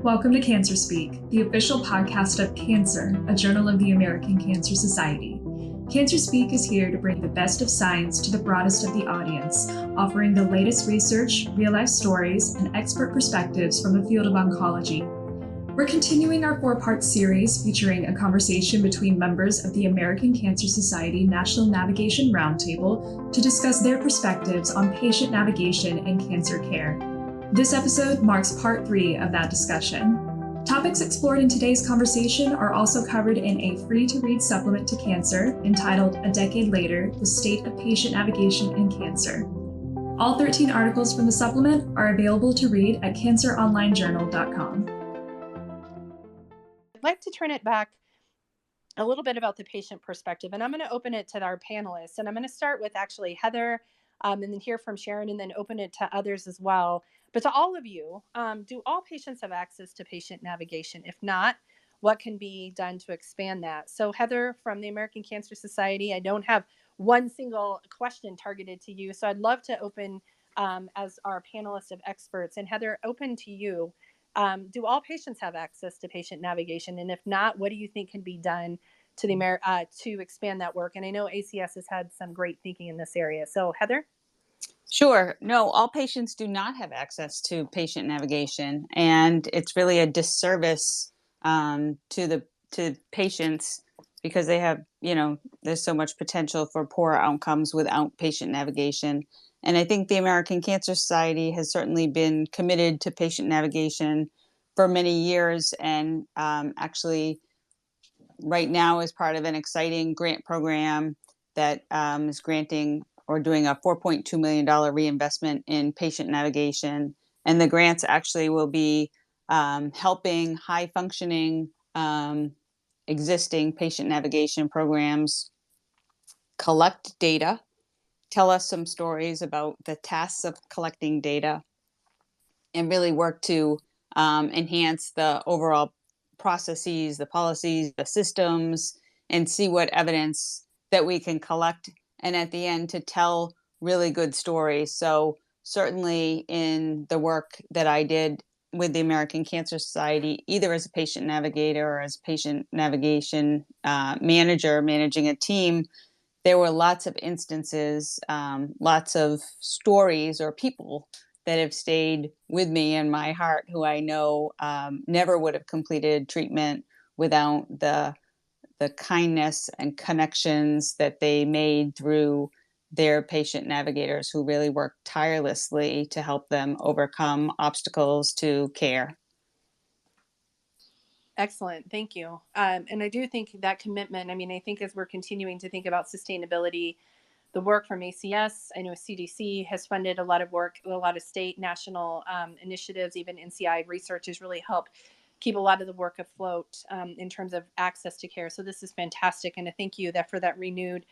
Welcome to Cancer Speak, the official podcast of Cancer, a journal of the American Cancer Society. Cancer Speak is here to bring the best of science to the broadest of the audience, offering the latest research, real-life stories, and expert perspectives from the field of oncology. We're continuing our four-part series featuring a conversation between members of the American Cancer Society National Navigation Roundtable to discuss their perspectives on patient navigation and cancer care. This episode marks part 3 of that discussion. Topics explored in today's conversation are also covered in a free-to-read supplement to Cancer entitled A Decade Later, The State of Patient Navigation in Cancer. All 13 articles from the supplement are available to read at canceronlinejournal.com. I'd like to turn it back a little bit about the patient perspective, and I'm going to open it to our panelists. And I'm going to start with actually Heather, and then hear from Sharon, and then open it to others as well. But to all of you, do all patients have access to patient navigation? If not, what can be done to expand that? So Heather from the American Cancer Society, I don't have one single question targeted to you. So I'd love to open as our panelist of experts. And Heather, open to you. Do all patients have access to patient navigation? And if not, what do you think can be done to to expand that work? And I know ACS has had some great thinking in this area. So Heather? Sure. No, all patients do not have access to patient navigation, and it's really a disservice to patients because they have, there's so much potential for poor outcomes without patient navigation. And I think the American Cancer Society has certainly been committed to patient navigation for many years, and actually right now is part of an exciting grant program that is granting or doing a $4.2 million reinvestment in patient navigation. And the grants actually will be helping high functioning existing patient navigation programs collect data, tell us some stories about the tasks of collecting data, and really work to enhance the overall processes, the policies, the systems, and see what evidence that we can collect, and at the end to tell really good stories. So certainly in the work that I did with the American Cancer Society, either as a patient navigator or as patient navigation manager managing a team, there were lots of instances, lots of stories or people that have stayed with me in my heart who I know never would have completed treatment without the kindness and connections that they made through their patient navigators who really worked tirelessly to help them overcome obstacles to care. Excellent. Thank you. And I do think that commitment, I think as we're continuing to think about sustainability, the work from ACS, I know CDC has funded a lot of work, a lot of state, national initiatives, even NCI research has really helped keep a lot of the work afloat in terms of access to care. So this is fantastic. And I thank you for that renewed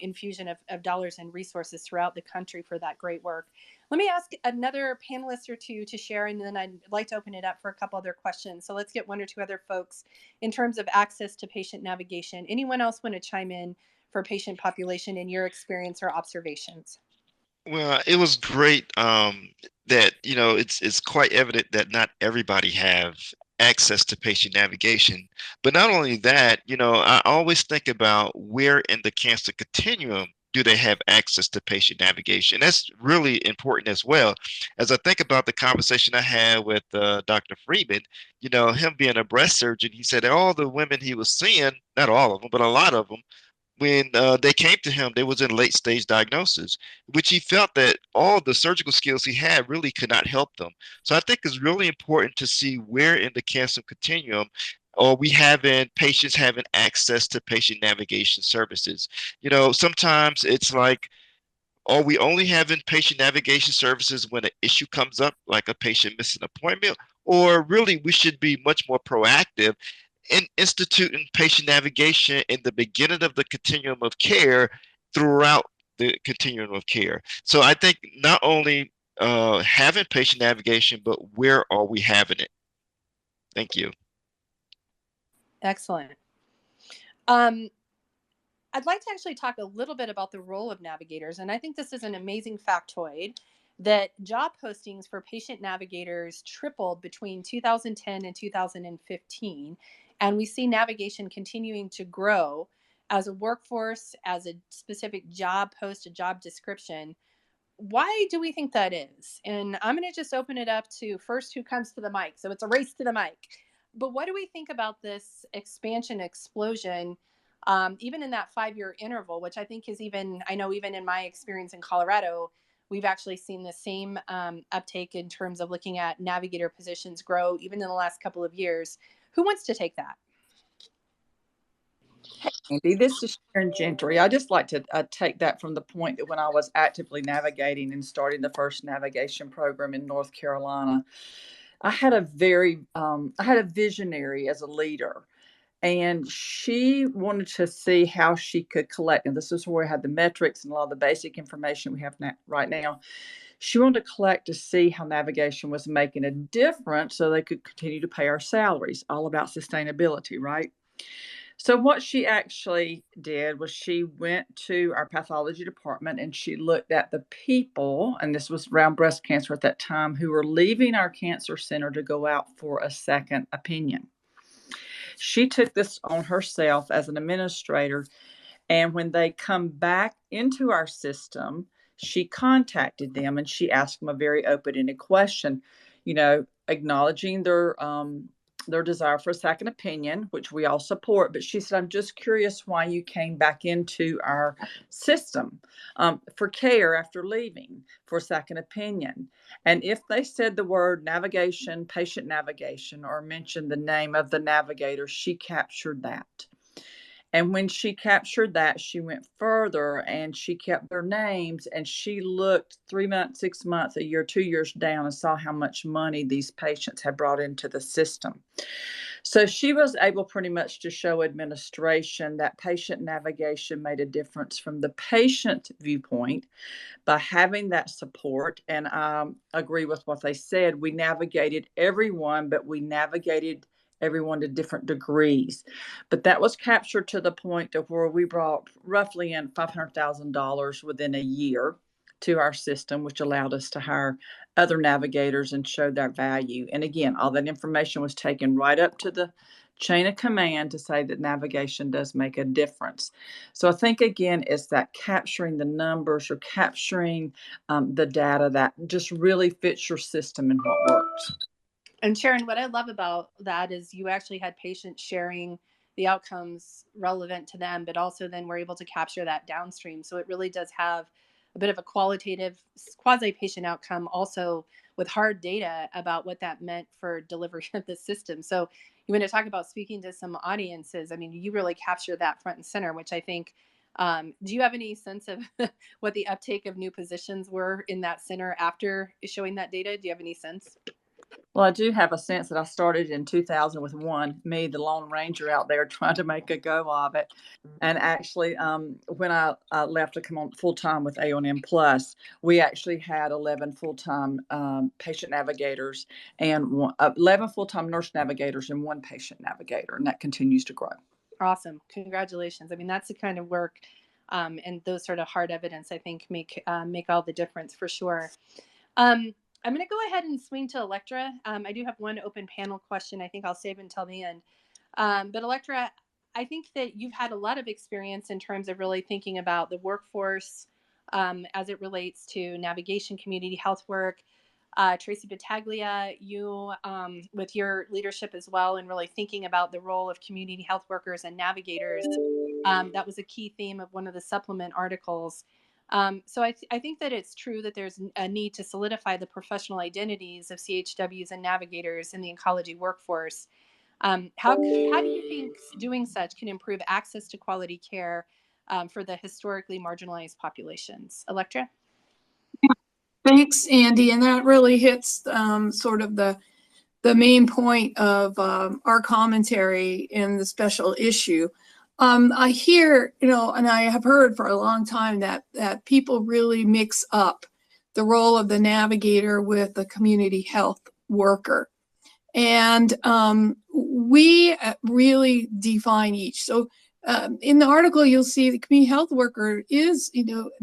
infusion of dollars and resources throughout the country for that great work. Let me ask another panelist or two to share, and then I'd like to open it up for a couple other questions. So let's get one or two other folks in terms of access to patient navigation. Anyone else want to chime in for patient population in your experience or observations? Well, it was great that, it's quite evident that not everybody have access to patient navigation. But not only that, I always think about where in the cancer continuum do they have access to patient navigation. That's really important as well. As I think about the conversation I had with Dr. Freeman, him being a breast surgeon, he said that all the women he was seeing, not all of them, but a lot of them, when they came to him, they was in late stage diagnosis, which he felt that all the surgical skills he had really could not help them. So I think it's really important to see where in the cancer continuum are we having patients having access to patient navigation services. Sometimes it's like, are we only having patient navigation services when an issue comes up, like a patient missing an appointment? Or really, we should be much more proactive in instituting patient navigation in the beginning of the continuum of care throughout the continuum of care. So I think not only having patient navigation, but where are we having it? Thank you. Excellent. I'd like to actually talk a little bit about the role of navigators, and I think this is an amazing factoid. that job postings for patient navigators tripled between 2010 and 2015. And we see navigation continuing to grow as a workforce, as a specific job post, a job description. Why do we think that is? And I'm going to just open it up to first who comes to the mic. So it's a race to the mic. But what do we think about this expansion, explosion, even in that 5-year interval, which I think is even, I know even in my experience in Colorado, we've actually seen the same uptake in terms of looking at navigator positions grow even in the last couple of years. Who wants to take that? Andy, this is Sharon Gentry. I just like to take that from the point that when I was actively navigating and starting the first navigation program in North Carolina, I had a visionary as a leader, and she wanted to see how she could collect. And this is where we had the metrics and a lot of the basic information we have right now. She wanted to collect to see how navigation was making a difference so they could continue to pay our salaries, all about sustainability, right? So what she actually did was she went to our pathology department and she looked at the people, and this was around breast cancer at that time, who were leaving our cancer center to go out for a second opinion. She took this on herself as an administrator, and when they come back into our system, she contacted them and she asked them a very open-ended question, acknowledging their desire for a second opinion, which we all support. But she said, I'm just curious why you came back into our system for care after leaving for a second opinion. And if they said the word navigation, patient navigation, or mentioned the name of the navigator, she captured that. And when she captured that, she went further and she kept their names, and she looked 3 months, 6 months, a year, 2 years down and saw how much money these patients had brought into the system. So she was able pretty much to show administration that patient navigation made a difference from the patient viewpoint by having that support. And I agree with what they said. We navigated everyone, but we navigated everyone to different degrees. But that was captured to the point of where we brought roughly in $500,000 within a year to our system, which allowed us to hire other navigators and show their value. And again, all that information was taken right up to the chain of command to say that navigation does make a difference. So I think, again, it's that capturing the numbers or capturing the data that just really fits your system and what works. And Sharon, what I love about that is you actually had patients sharing the outcomes relevant to them, but also then we're able to capture that downstream. So it really does have a bit of a qualitative quasi-patient outcome also with hard data about what that meant for delivery of the system. So you want to talk about speaking to some audiences. I mean, you really capture that front and center, which I think, do you have any sense of what the uptake of new positions were in that center after showing that data? Do you have any sense? Well, I do have a sense that I started in 2000 with me, the Lone Ranger out there trying to make a go of it. And actually, when I left to come on full-time with A&M Plus, we actually had 11 full-time patient navigators and 11 full-time nurse navigators and 1 patient navigator, and that continues to grow. Awesome. Congratulations. I mean, that's the kind of work and those sort of hard evidence, I think, make all the difference for sure. I'm going to go ahead and swing to Electra. I do have one open panel question. I think I'll save until the end. But Electra, I think that you've had a lot of experience in terms of really thinking about the workforce as it relates to navigation, community health work. Tracy Battaglia, you with your leadership as well, and really thinking about the role of community health workers and navigators. That was a key theme of one of the supplement articles. So I think that it's true that there's a need to solidify the professional identities of CHWs and navigators in the oncology workforce. How do you think doing such can improve access to quality care for the historically marginalized populations? Electra? Thanks, Andy. And that really hits sort of the main point of our commentary in the special issue. I hear, and I have heard for a long time that people really mix up the role of the navigator with the community health worker. And we really define each. So In the article, you'll see the community health worker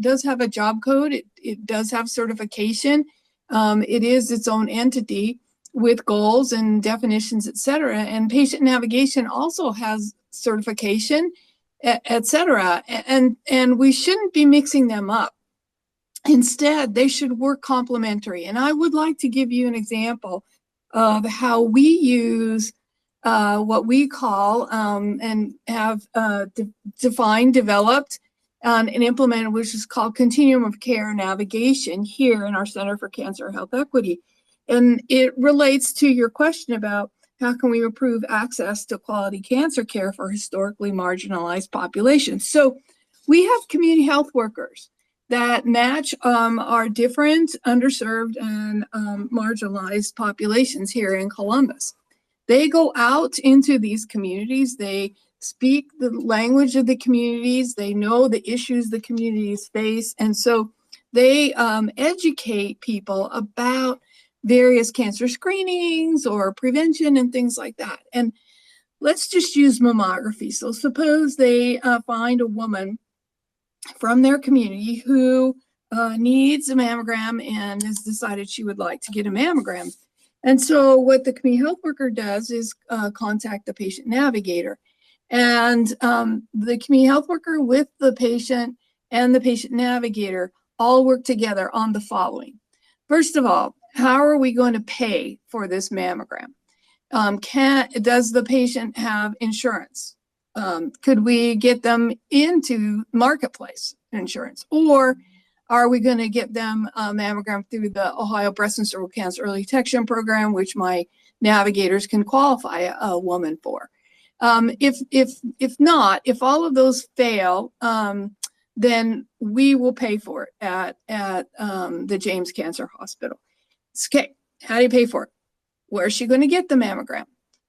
does have a job code. It does have certification. It is its own entity with goals and definitions, et cetera. And patient navigation also has certification, et cetera. And we shouldn't be mixing them up. Instead, they should work complementary. And I would like to give you an example of how we use what we call and have defined, developed, and implemented, which is called Continuum of Care Navigation here in our Center for Cancer Health Equity. And it relates to your question about how can we improve access to quality cancer care for historically marginalized populations. So we have community health workers that match our different underserved and marginalized populations here in Columbus. They go out into these communities, they speak the language of the communities, they know the issues the communities face, and so they educate people about various cancer screenings or prevention and things like that. And let's just use mammography. So suppose they find a woman from their community who needs a mammogram and has decided she would like to get a mammogram. And so what the community health worker does is contact the patient navigator. And the community health worker with the patient and the patient navigator all work together on the following. First of all, how are we going to pay for this mammogram? Does the patient have insurance? Could we get them into marketplace insurance? Or are we going to get them a mammogram through the Ohio Breast and Cervical Cancer Early Detection Program, which my navigators can qualify a woman for? If not, if all of those fail, then we will pay for it at the James Cancer Hospital. Okay, how do you pay for it? Where is she going to get the mammogram?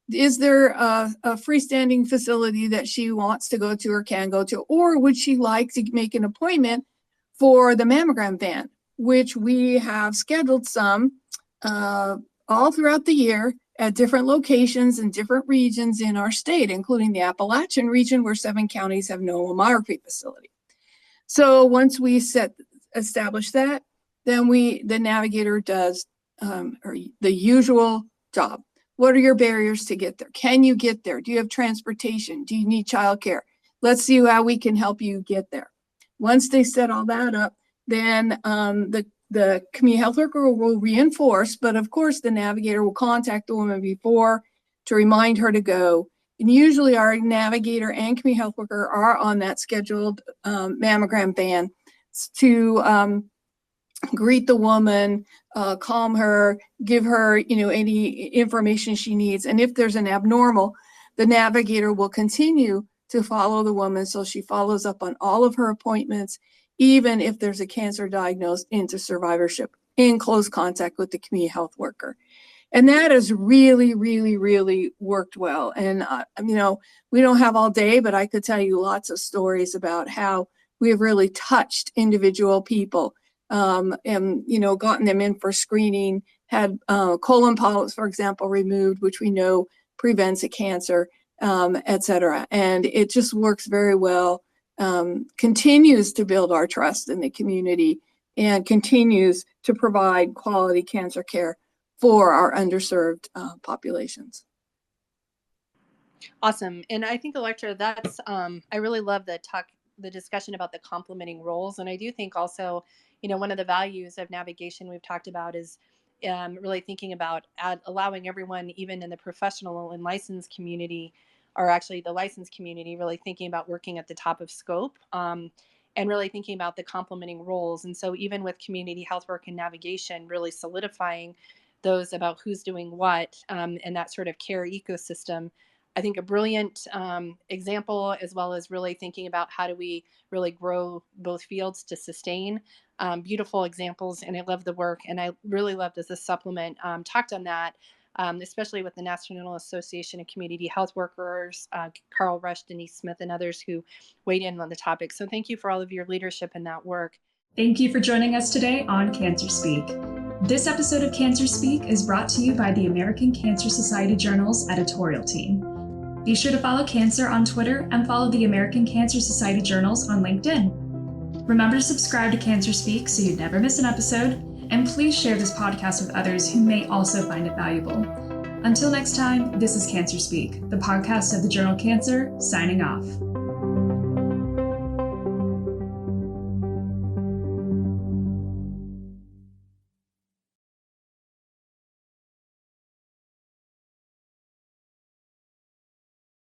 Is there a freestanding facility that she wants to go to or can go to? Or would she like to make an appointment for the mammogram van, which we have scheduled some all throughout the year at different locations in different regions in our state, including the Appalachian region, where 7 counties have no mammography facility. So once we establish that, then the navigator does or the usual job. What are your barriers to get there? Can you get there? Do you have transportation? Do you need childcare? Let's see how we can help you get there. Once they set all that up, then the community health worker will reinforce, but of course the navigator will contact the woman before to remind her to go. And usually our navigator and community health worker are on that scheduled mammogram van to greet the woman, calm her, give her, any information she needs. And if there's an abnormal, the navigator will continue to follow the woman so she follows up on all of her appointments, even if there's a cancer diagnosed into survivorship, in close contact with the community health worker. And that has really, really, really worked well. And, we don't have all day, but I could tell you lots of stories about how we have really touched individual people and, gotten them in for screening, had colon polyps, for example, removed, which we know prevents a cancer, et cetera. And it just works very well, continues to build our trust in the community and continues to provide quality cancer care for our underserved populations. Awesome. And I think, Electra, that's, I really love the discussion about the complementing roles. And I do think also, one of the values of navigation we've talked about is really thinking about allowing everyone, even in the professional and licensed community, or actually the licensed community, really thinking about working at the top of scope and really thinking about the complementing roles. And so even with community health work and navigation, really solidifying those about who's doing what and that sort of care ecosystem. I think a brilliant example, as well as really thinking about how do we really grow both fields to sustain. Beautiful examples, and I love the work, and I really loved as a supplement talked on that, especially with the National Association of Community Health Workers, Carl Rush, Denise Smith, and others who weighed in on the topic. So thank you for all of your leadership in that work. Thank you for joining us today on Cancer Speak. This episode of Cancer Speak is brought to you by the American Cancer Society Journal's editorial team. Be sure to follow Cancer on Twitter and follow the American Cancer Society journals on LinkedIn. Remember to subscribe to Cancer Speak so you never miss an episode, and please share this podcast with others who may also find it valuable. Until next time, this is Cancer Speak, the podcast of the journal Cancer, signing off.